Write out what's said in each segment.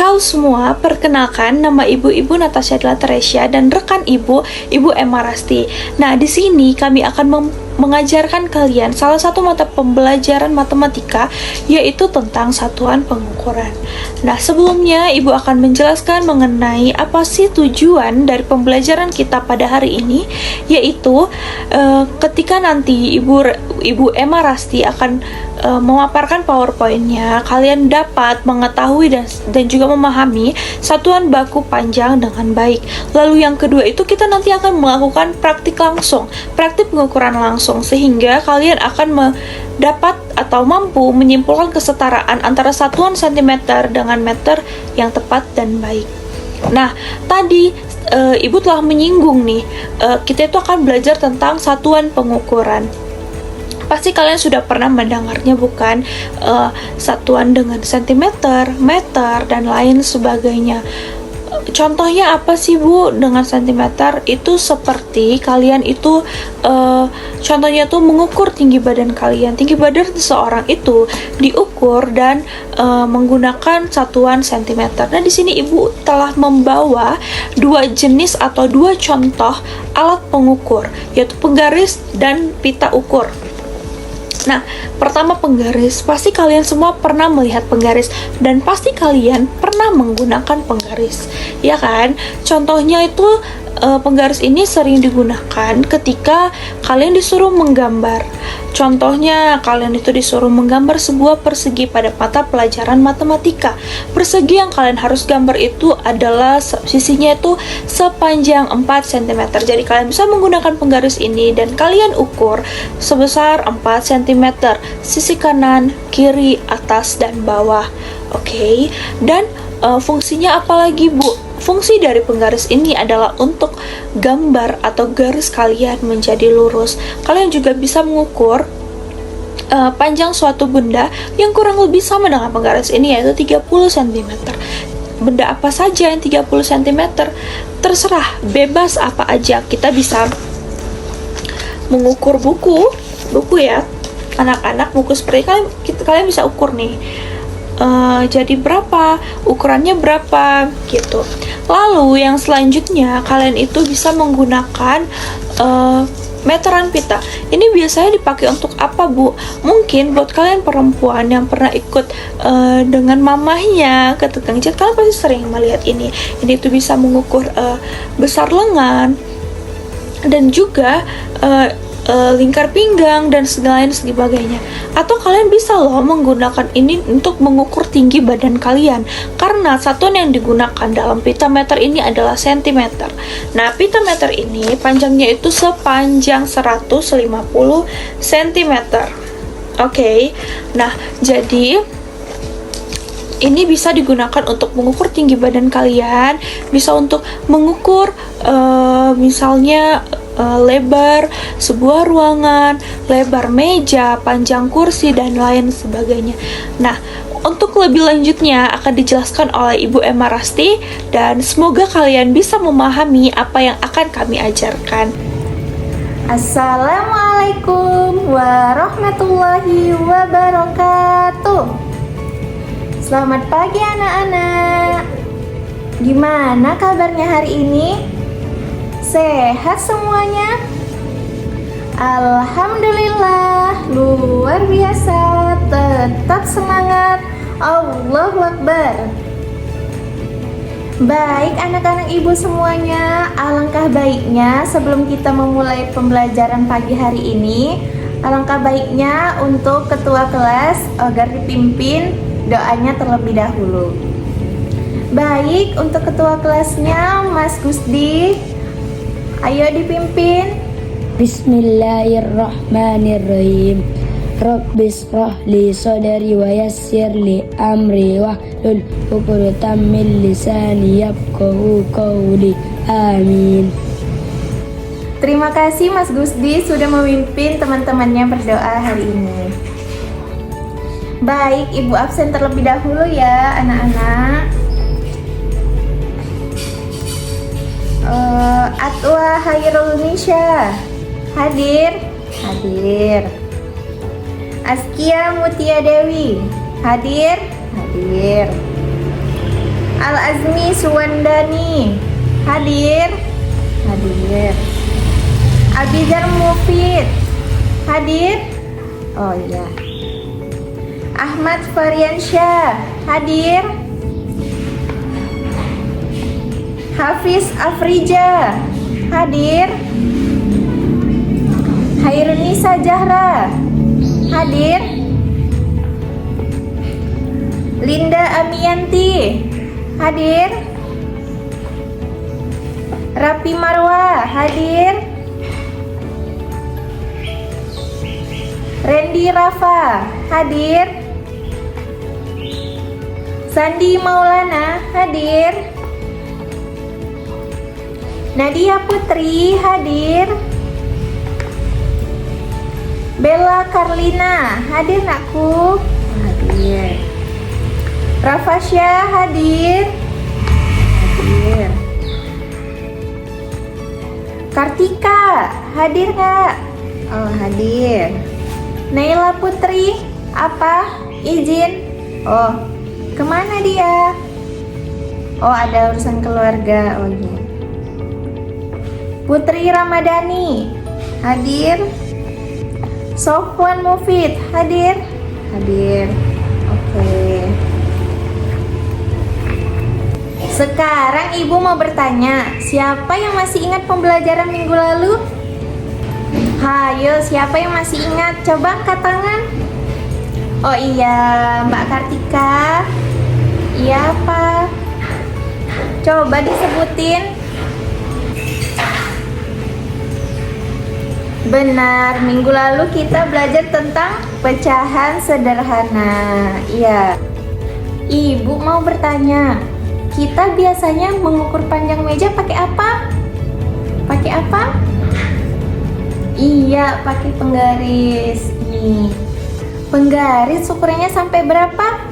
Halo semua, perkenalkan nama Ibu Natasha Della Teresia dan rekan Ibu Emma Rasti. Nah, di sini kami akan mengajarkan kalian salah satu mata pembelajaran matematika, yaitu tentang satuan pengukuran. Nah, sebelumnya Ibu akan menjelaskan mengenai apa sih tujuan dari pembelajaran kita pada hari ini, yaitu ketika nanti Ibu Emma Rasti akan memaparkan PowerPoint-nya, kalian dapat mengetahui dan juga memahami satuan baku panjang dengan baik. Lalu yang kedua itu kita nanti akan melakukan praktik pengukuran langsung, sehingga kalian akan mendapat atau mampu menyimpulkan kesetaraan antara satuan cm dengan meter yang tepat dan baik. Nah, tadi Ibu telah menyinggung nih, kita itu akan belajar tentang satuan pengukuran. Pasti kalian sudah pernah mendengarnya, bukan? Satuan dengan sentimeter, meter, dan lain sebagainya. Contohnya apa sih, Bu, dengan sentimeter? Itu seperti kalian itu contohnya tuh mengukur tinggi badan kalian. Tinggi badan seseorang itu diukur dan menggunakan satuan sentimeter. Nah, di sini Ibu telah membawa dua jenis atau dua contoh alat pengukur, yaitu penggaris dan pita ukur. Nah, pertama penggaris. Pasti kalian semua pernah melihat penggaris dan pasti kalian pernah menggunakan penggaris, ya kan? Contohnya itu penggaris ini sering digunakan ketika kalian disuruh menggambar. Contohnya, kalian itu disuruh menggambar sebuah persegi pada mata pelajaran matematika. Persegi yang kalian harus gambar itu adalah sisinya itu sepanjang 4 cm. Jadi kalian bisa menggunakan penggaris ini dan kalian ukur sebesar 4 cm. Sisi kanan, kiri, atas, dan bawah. Oke. Dan fungsinya apa lagi, Bu? Fungsi dari penggaris ini adalah untuk gambar atau garis kalian menjadi lurus. Kalian juga bisa mengukur panjang suatu benda yang kurang lebih sama dengan penggaris ini, yaitu 30 cm. Benda apa saja yang 30 cm? Terserah, bebas apa aja. Kita bisa mengukur buku ya, anak-anak, buku seperti kalian bisa ukur nih. Jadi berapa, ukurannya berapa gitu. Lalu yang selanjutnya kalian itu bisa menggunakan meteran pita. Ini biasanya dipakai untuk apa, Bu? Mungkin buat kalian perempuan yang pernah ikut dengan mamahnya ke tukang jahit, kalian pasti sering melihat ini. Ini tuh bisa mengukur besar lengan dan juga lingkar pinggang dan segala lain sebagainya. Atau kalian bisa loh menggunakan ini untuk mengukur tinggi badan kalian, karena satuan yang digunakan dalam pita meter ini adalah sentimeter. Nah, pita meter ini panjangnya itu sepanjang 150 cm. Oke. Nah, jadi ini bisa digunakan untuk mengukur tinggi badan kalian, bisa untuk mengukur misalnya lebar sebuah ruangan, lebar meja, panjang kursi, dan lain sebagainya. Nah, untuk lebih lanjutnya akan dijelaskan oleh Ibu Emma Rasti, dan semoga kalian bisa memahami apa yang akan kami ajarkan. Assalamualaikum warahmatullahi wabarakatuh. Selamat pagi anak-anak. Gimana kabarnya hari ini? Sehat semuanya? Alhamdulillah, luar biasa. Tetap semangat. Allahu Akbar. Baik anak-anak ibu semuanya, alangkah baiknya sebelum kita memulai pembelajaran pagi hari ini, alangkah baiknya untuk ketua kelas agar dipimpin doanya terlebih dahulu. Baik, untuk ketua kelasnya Mas Gusdi, ayo dipimpin. Bismillahirrahmanirrahim. Rabbis rahli sadri wa yassir li amri wahlul 'uqdatam min lisani yafqahu qawli. Amin. Terima kasih Mas Gusdi sudah memimpin teman-temannya berdoa hari ini. Baik, Ibu absen terlebih dahulu ya anak-anak. Atwa Hairul Nisha hadir. Askia Mutia Dewi hadir. Al-Azmi Suwandani. Hadir? Hadir. Abizar Mufid. Hadir? Oh iya. Ahmad Faryansyah. Hadir? Hafiz Afrija. Hadir? Hairunisa Zahra. Hadir? Linda Amiyanti. Hadir? Rapi Marwa. Hadir? Randy Rafa. Hadir? Sandi Maulana. Hadir? Nadia Putri. Hadir? Bella Karlina. Hadir nakku? Hadir. Rafasya. Hadir? Hadir. Kartika. Hadir nggak? Oh, hadir. Naila Putri. Apa? Izin? Oh, kemana dia? Oh, ada urusan keluarga. Oh iya. Putri Ramadhani. Hadir? Sofwan Mufid. Hadir? Hadir. Oke. Sekarang ibu mau bertanya, siapa yang masih ingat pembelajaran minggu lalu? Hayo, siapa yang masih ingat? Coba angkat tangan. Oh iya, Mbak Kartika. Iya apa? Coba disebutin. Benar, minggu lalu kita belajar tentang pecahan sederhana. Iya. Ibu mau bertanya, kita biasanya mengukur panjang meja pakai apa? Pakai apa? Iya, pakai penggaris. Nih. Penggaris ukurannya sampai berapa?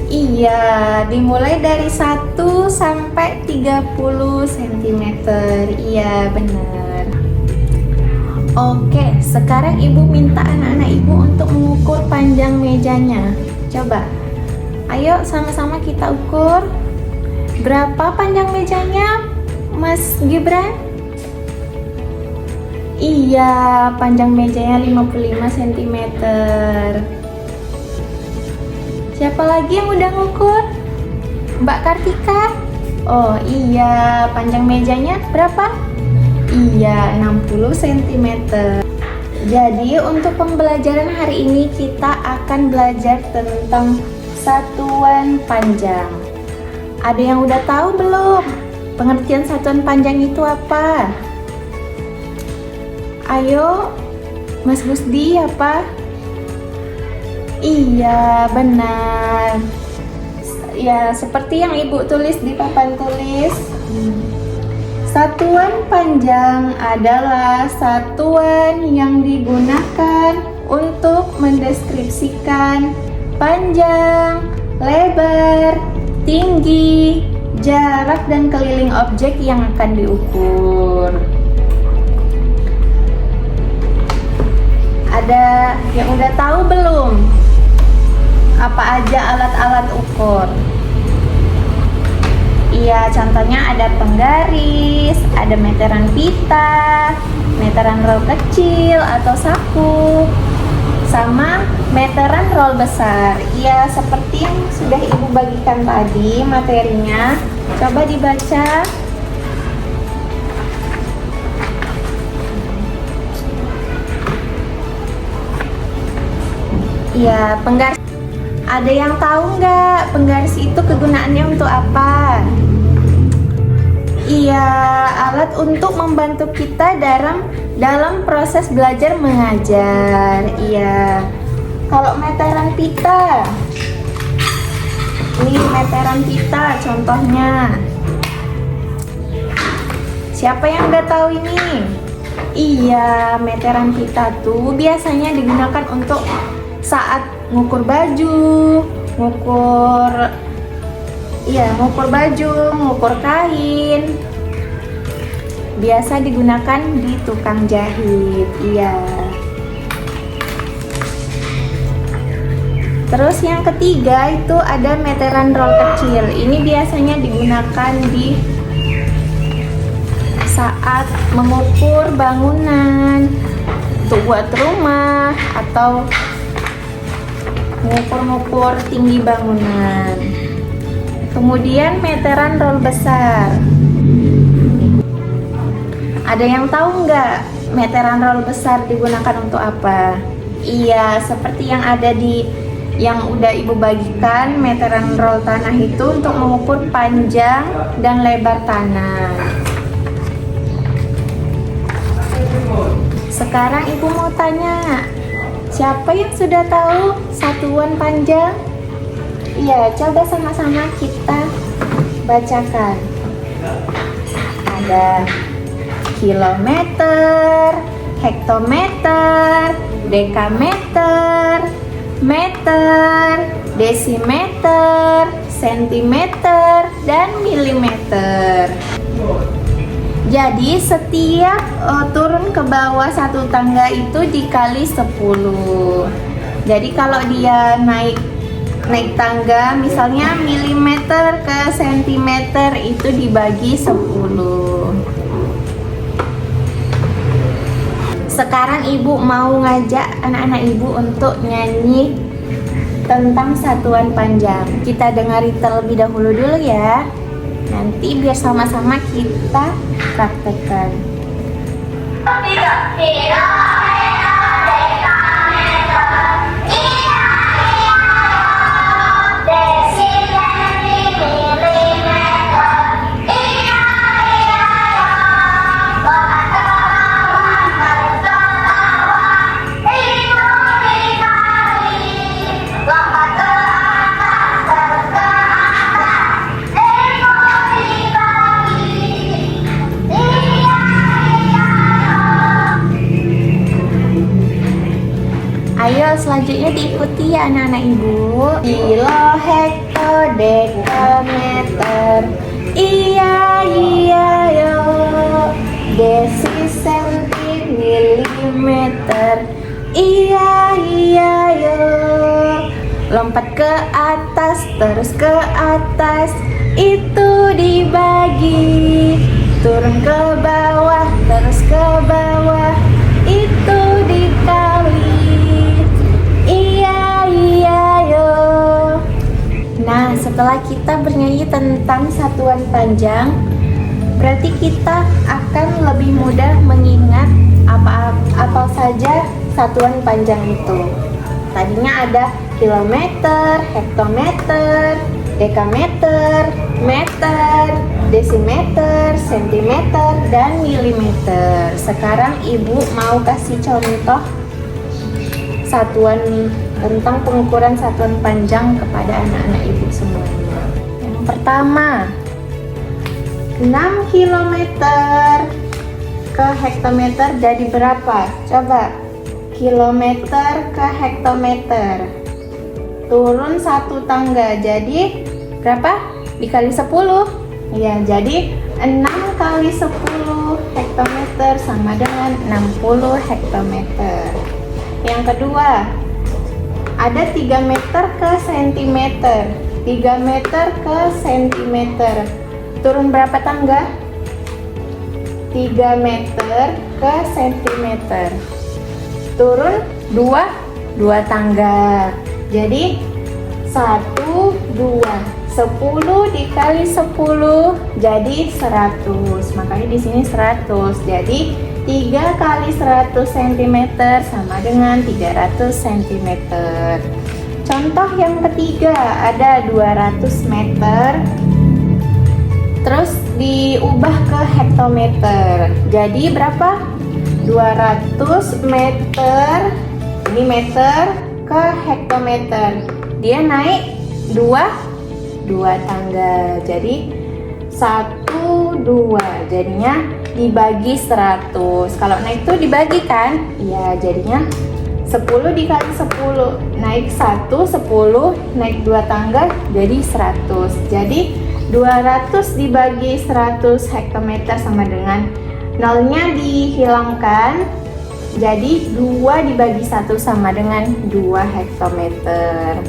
Iya, dimulai dari 1 sampai 30 cm. Iya, benar. Oke, sekarang ibu minta anak-anak ibu untuk mengukur panjang mejanya. Coba, ayo sama-sama kita ukur. Berapa panjang mejanya, Mas Gibran? Iya, panjang mejanya 55 cm. Siapa lagi yang udah ngukur? Mbak Kartika? Oh iya, panjang mejanya berapa? Iya, 60 cm. Jadi untuk pembelajaran hari ini kita akan belajar tentang satuan panjang. Ada yang udah tahu belum? Pengertian satuan panjang itu apa? Ayo, Mas Gusdi apa? Iya, benar. Ya, seperti yang ibu tulis di papan tulis. Satuan panjang adalah satuan yang digunakan untuk mendeskripsikan panjang, lebar, tinggi, jarak, dan keliling objek yang akan diukur. Ada yang udah tahu belum? Apa aja alat-alat ukur? Iya, contohnya ada penggaris, ada meteran pita, meteran roll kecil atau saku, sama meteran roll besar. Iya, seperti yang sudah ibu bagikan tadi materinya. Coba dibaca. Iya, penggaris. Ada yang tahu nggak penggaris itu kegunaannya untuk apa? Iya, alat untuk membantu kita dalam proses belajar mengajar. Iya. Kalau meteran pita, ini meteran pita contohnya. Siapa yang udah tahu ini? Iya, meteran pita tuh biasanya digunakan untuk saat ngukur baju, ngukur baju, ngukur kain. Biasa digunakan di tukang jahit. Iya. Terus yang ketiga itu ada meteran roll kecil. Ini biasanya digunakan di saat mengukur bangunan untuk buat rumah atau mengukur tinggi bangunan. Kemudian meteran roll besar. Ada yang tahu nggak meteran roll besar digunakan untuk apa? Iya, seperti yang ada di yang udah ibu bagikan, meteran roll tanah itu untuk mengukur panjang dan lebar tanah. Sekarang ibu mau tanya, siapa yang sudah tahu satuan panjang? Iya, coba sama-sama kita bacakan. Ada kilometer, hektometer, dekameter, meter, desimeter, sentimeter, dan milimeter. Jadi setiap turun ke bawah satu tangga itu dikali 10. Jadi kalau dia naik tangga misalnya milimeter ke sentimeter itu dibagi 10. Sekarang ibu mau ngajak anak-anak ibu untuk nyanyi tentang satuan panjang. Kita dengari terlebih dahulu dulu ya. Nanti biar sama-sama kita praktekkan. Ayo selanjutnya diikuti ya anak-anak ibu. Kilo, hekto, dekameter, iya yo. Desi, senti, milimeter, iya yo. Lompat ke atas, terus ke atas, itu dibagi. Turun ke bawah, terus ke bawah, itu dikali. Nah, setelah kita bernyanyi tentang satuan panjang, berarti kita akan lebih mudah mengingat apa saja satuan panjang itu. Tadinya ada kilometer, hektometer, dekameter, meter, desimeter, sentimeter, dan milimeter. Sekarang ibu mau kasih contoh tentang pengukuran satuan panjang kepada anak-anak ibu semuanya. Yang pertama, 6 km ke hektometer jadi berapa? Coba, kilometer ke hektometer. Turun satu tangga jadi berapa? Dikali 10. Ya, jadi 6 kali 10 hektometer sama dengan 60 hektometer. Yang kedua, ada 3 meter ke sentimeter. 3 meter ke sentimeter. Turun berapa tangga? 3 meter ke sentimeter. Turun 2 tangga. Jadi 1, 2. 10 dikali 10 jadi 100. Makanya di sini 100. Jadi 3 kali 100 cm sama dengan 300 cm. Contoh yang ketiga, ada 200 meter. Terus diubah ke hektometer. Jadi berapa? 200 meter. Ini meter ke hektometer. Dia naik 2 tangga. Jadi 1, 2. Jadinya dibagi 100. Kalau naik itu dibagi kan? Iya, jadinya 10 dikali 10. Naik 1, 10, naik 2 tangga jadi 100. Jadi 200 dibagi 100 hektometer sama dengan nolnya dihilangkan. Jadi 2 dibagi 1 sama dengan 2 hektometer.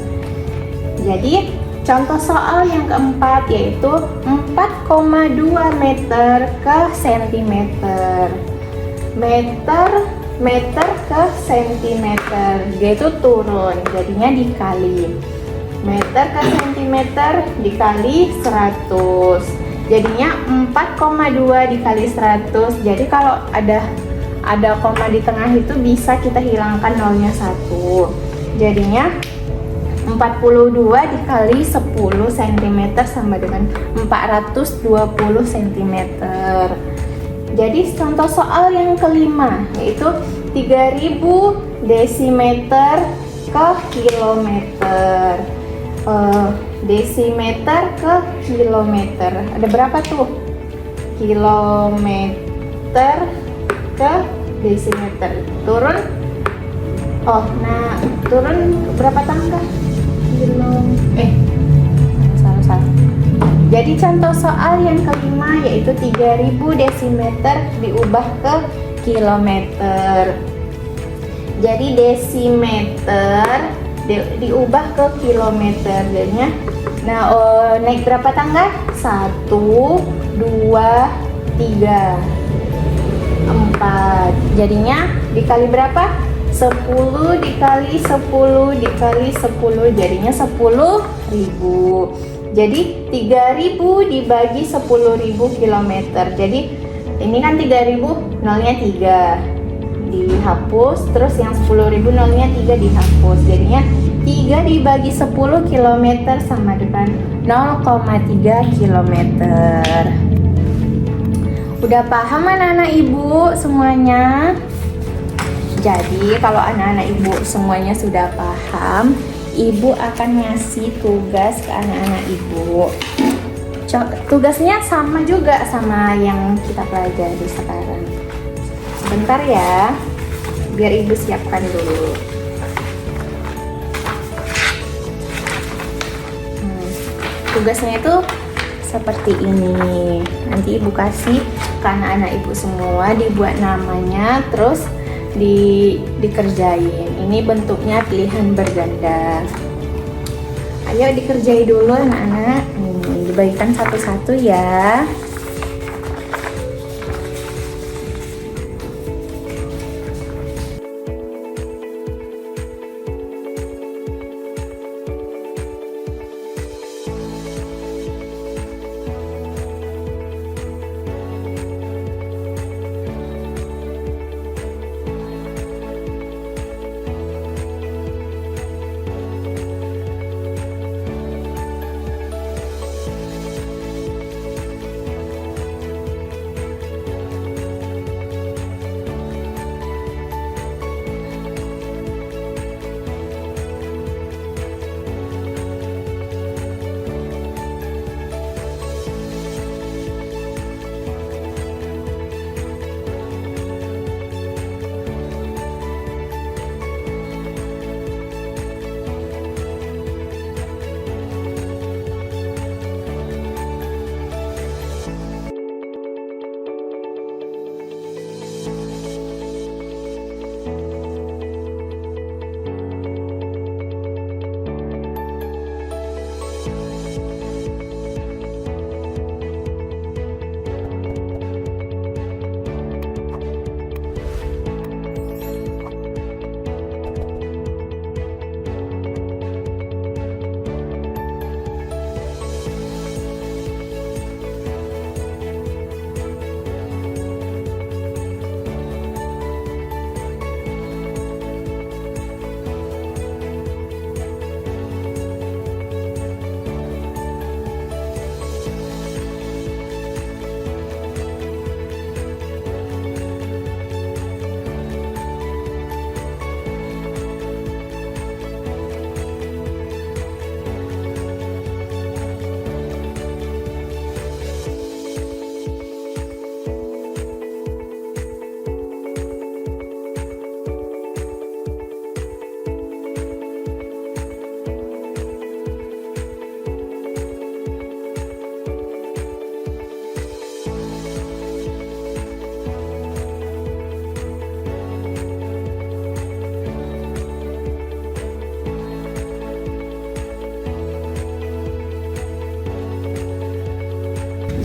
Jadi contoh soal yang keempat yaitu 4,2 meter ke sentimeter. Meter ke sentimeter, yaitu turun, jadinya dikali. Meter ke sentimeter dikali 100, jadinya 4,2 dikali 100. Jadi kalau ada koma di tengah itu bisa kita hilangkan nolnya 1. Jadinya 42 dikali 10 cm sama dengan 420 cm. Jadi contoh soal yang kelima yaitu 3000 desimeter ke kilometer. Desimeter ke kilometer. Ada berapa tuh? Kilometer ke desimeter. Turun. Turun berapa tangga? Salah. Jadi contoh soal yang kelima yaitu 3000 desimeter diubah ke kilometer. Jadi desimeter diubah ke kilometer. Jadinya naik berapa tangga? 1, 2, 3, 4. Jadinya dikali berapa? 10 dikali 10 dikali 10, jadinya 10.000. Jadi 3000 dibagi 10.000 kilometer. Jadi ini kan 3000 nolnya 3 dihapus, terus yang 10.000 nolnya 3 dihapus. Jadinya 3 dibagi 10 kilometer sama dengan 0,3 kilometer. Udah paham anak-anak ibu semuanya? Jadi kalau anak-anak ibu semuanya sudah paham, ibu akan ngasih tugas ke anak-anak ibu. Tugasnya sama juga sama yang kita pelajari sekarang. Sebentar ya, biar ibu siapkan dulu. Tugasnya itu seperti ini. Nanti ibu kasih ke anak-anak ibu semua, dibuat namanya, terus dikerjain. Ini bentuknya pilihan berganda. Ayo dikerjain dulu anak-anak. Dibagikan satu-satu ya.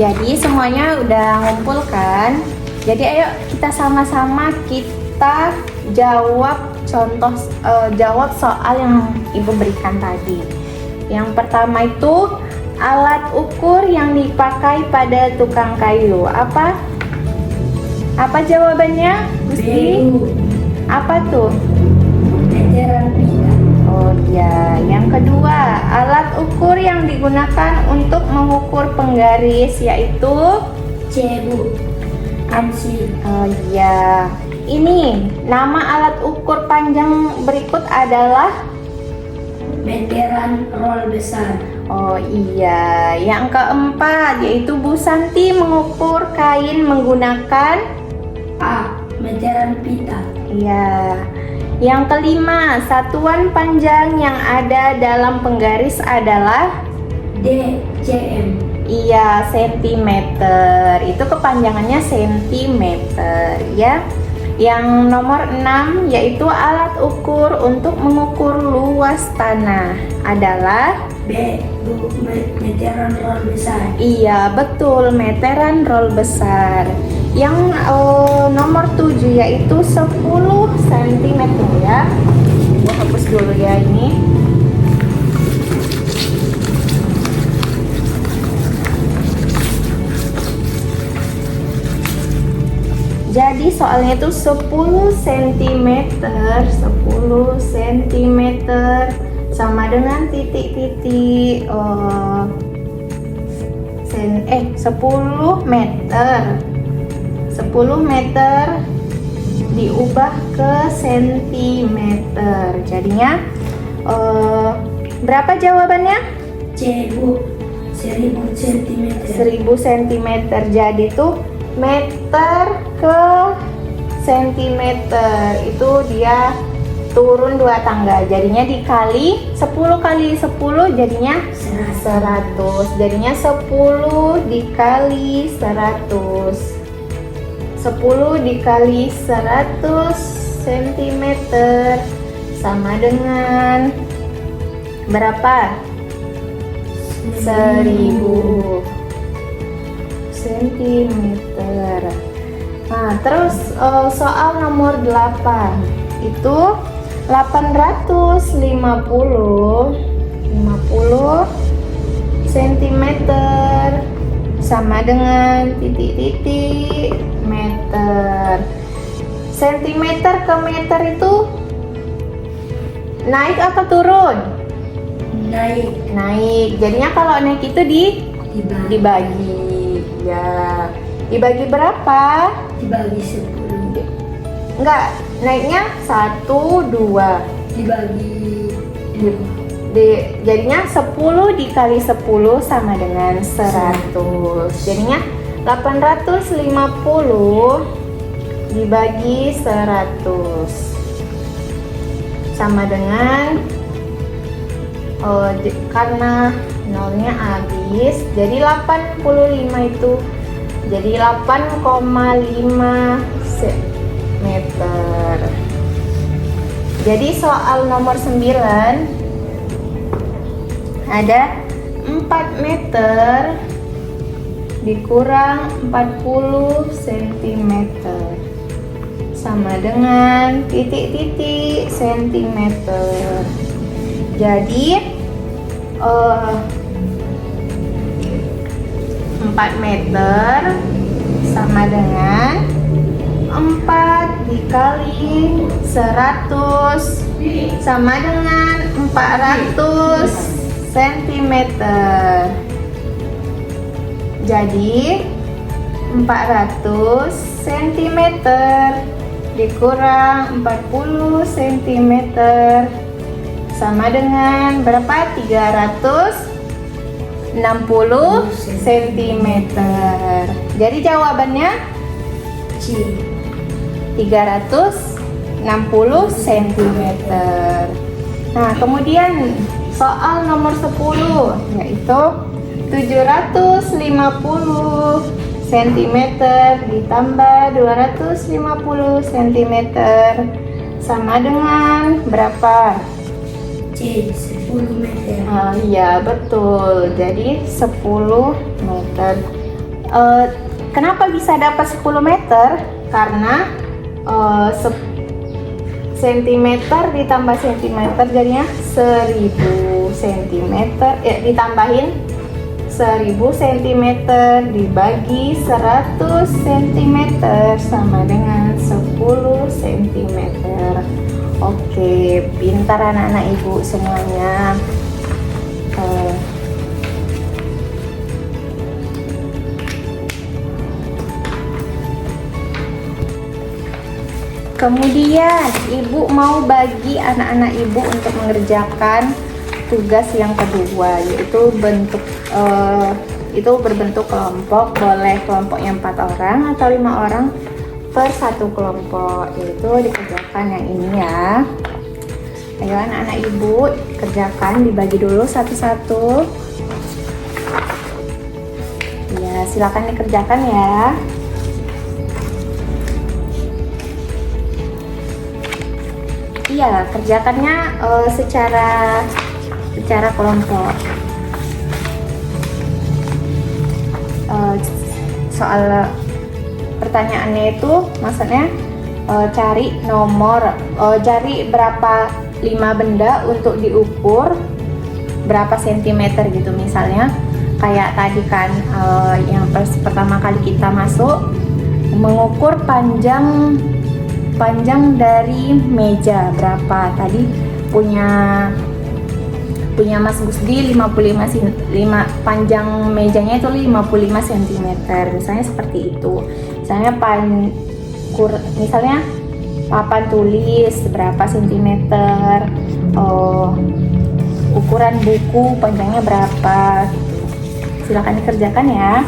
Jadi semuanya udah ngumpul kan? Jadi ayo kita sama-sama kita jawab soal yang Ibu berikan tadi. Yang pertama itu alat ukur yang dipakai pada tukang kayu. Apa? Apa jawabannya? Gusti? Apa tuh? Meteran pita. Oh iya, yang kedua, alat ukur yang digunakan untuk mengukur penggaris yaitu Cebu. Pensil. oh iya. Ini nama alat ukur panjang berikut adalah Meteran roll besar. oh iya, yang keempat yaitu Bu Santi mengukur kain menggunakan A. Meteran pita. iya. Yang kelima, satuan panjang yang ada dalam penggaris adalah D. cm. iya, sentimeter. Itu kepanjangannya sentimeter ya. Yang nomor 6 yaitu alat ukur untuk mengukur luas tanah adalah B. Meteran roll besar. iya, betul, meteran roll besar. Yang nomor 7 yaitu 10 cm ya. Gua hapus dulu ya ini. Jadi soalnya itu 10 cm, 10 cm sama dengan titik-titik 10 meter. 10 meter diubah ke sentimeter. Jadinya berapa jawabannya? Cebu. 1000 cm. 1000 cm. Jadi tuh meter ke sentimeter itu dia turun 2 tangga. Jadinya dikali 10 kali 10 jadinya 100. Jadinya 10 dikali 100. 10 dikali 100 cm sama dengan berapa? 1000 cm. Nah, terus soal nomor 8 itu 850 cm sama dengan titik-titik meter. Sentimeter ke meter itu naik atau turun? Naik. Naik. Jadinya kalau naik itu dibagi. Ya. Dibagi berapa? Dibagi 10. Enggak, naiknya 1, 2. Dibagi Jadinya 10 dikali 10 sama dengan 100. Jadinya 850 dibagi 100 sama dengan karena nolnya habis, jadi 85 itu jadi 8,5 meter. Jadi soal nomor 9 ada 4 meter dikurang 40 cm sama dengan titik-titik sentimeter. Jadi 4 meter sama dengan 4 dikali 100 sama dengan 400 cm. Jadi 400 cm dikurang 40 cm sama dengan berapa? 360 cm. Jadi jawabannya C. 360 cm. Nah, kemudian soal nomor 10 yaitu 750 cm ditambah 250 cm sama dengan berapa? C. 10 meter. Iya, betul. Jadi 10 meter. Kenapa bisa dapat 10 meter? Karena sentimeter ditambah sentimeter jadinya 1000 cm, ditambahin 1000 cm dibagi 100 cm sama dengan 10 cm. Oke, pintar anak-anak ibu semuanya. Kemudian ibu mau bagi anak-anak ibu untuk mengerjakan tugas yang kedua, yaitu itu berbentuk kelompok. Boleh kelompoknya 4 orang atau 5 orang per satu kelompok, yaitu dikerjakan yang ini ya. Ayo anak-anak ibu kerjakan, dibagi dulu satu-satu. Ya, silakan dikerjakan ya. Iya, kerjakannya secara kelompok. Soal pertanyaannya itu maksudnya cari cari berapa 5 benda untuk diukur berapa sentimeter gitu. Misalnya kayak tadi kan yang pertama kali kita masuk mengukur panjang dari meja berapa. Tadi punya Mas Gusdi 5 panjang mejanya itu 55 cm. Misalnya seperti itu. Misalnya papan tulis berapa sentimeter, ukuran buku panjangnya berapa. Silakan dikerjakan ya.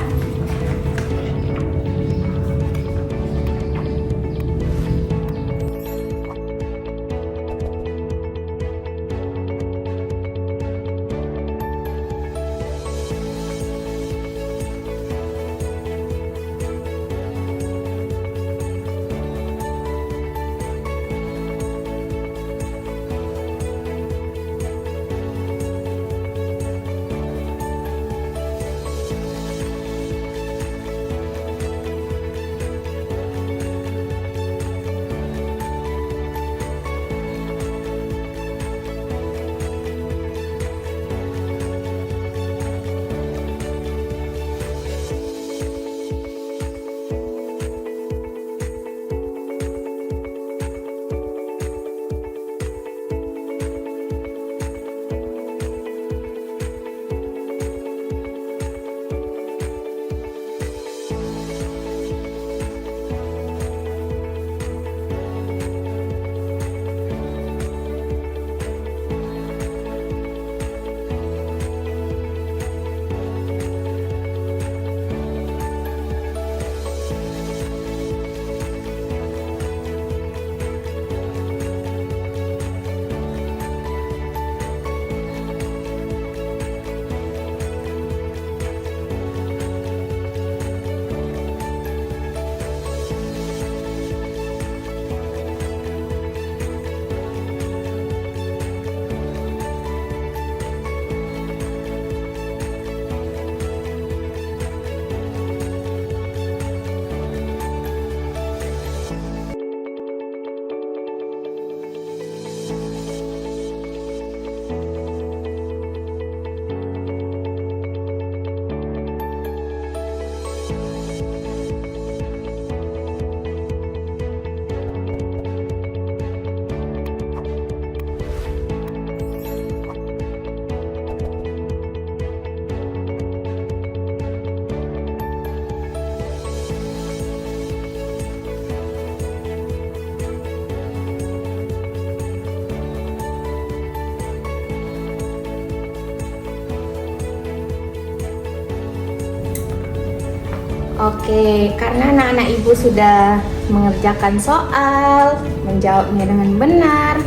Oke, karena anak-anak ibu sudah mengerjakan soal, menjawabnya dengan benar,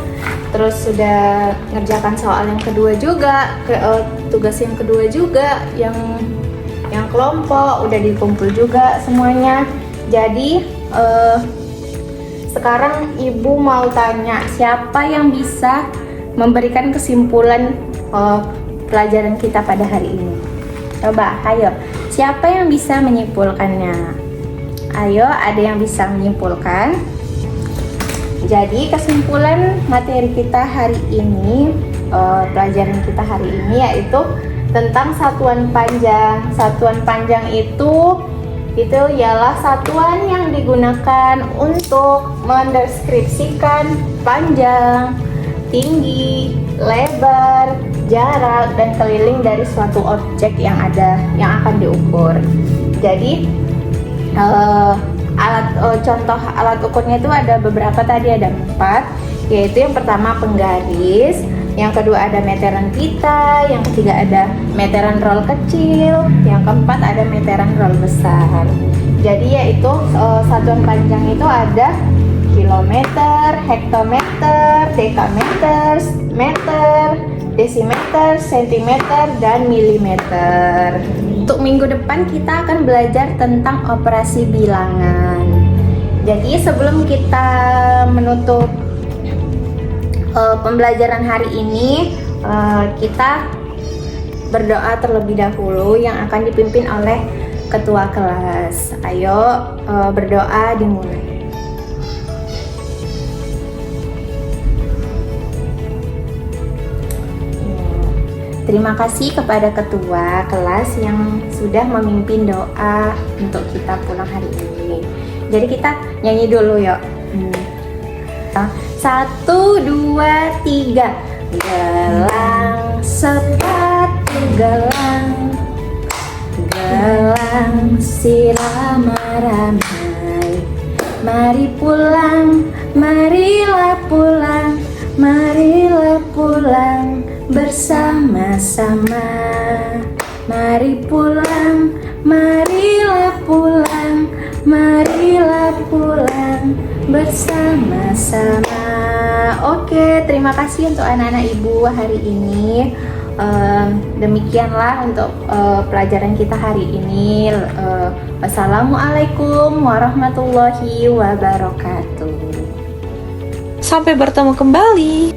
terus sudah mengerjakan soal yang kedua juga, tugas yang kedua juga, yang kelompok udah dikumpul juga semuanya. Jadi sekarang ibu mau tanya, siapa yang bisa memberikan kesimpulan pelajaran kita pada hari ini? Coba, ayo. Siapa yang bisa menyimpulkannya? Ayo, ada yang bisa menyimpulkan? Jadi kesimpulan materi kita hari ini, pelajaran kita hari ini yaitu tentang satuan panjang. Satuan panjang itu ialah satuan yang digunakan untuk mendeskripsikan panjang, tinggi, lebar, jarak, dan keliling dari suatu objek yang akan diukur. Jadi contoh alat ukurnya itu ada beberapa, tadi ada 4, yaitu yang pertama penggaris, yang kedua ada meteran pita, yang ketiga ada meteran roll kecil, yang keempat ada meteran roll besar. Jadi yaitu satuan panjang itu ada kilometer, hektometer, dekameter, meter, desimeter, sentimeter, dan milimeter. Untuk minggu depan kita akan belajar tentang operasi bilangan. Jadi sebelum kita menutup pembelajaran hari ini, kita berdoa terlebih dahulu yang akan dipimpin oleh ketua kelas. Ayo berdoa dimulai. Terima kasih kepada ketua kelas yang sudah memimpin doa untuk kita pulang hari ini. Jadi kita nyanyi dulu yuk. 1, 2, 3. Gelang sepatu gelang, gelang siramai-ramai. Mari pulang, marilah pulang, marilah pulang bersama-sama. Mari pulang, marilah pulang, marilah pulang bersama-sama. Oke, terima kasih untuk anak-anak ibu hari ini. Demikianlah untuk pelajaran kita hari ini. Wassalamualaikum warahmatullahi wabarakatuh. Sampai bertemu kembali.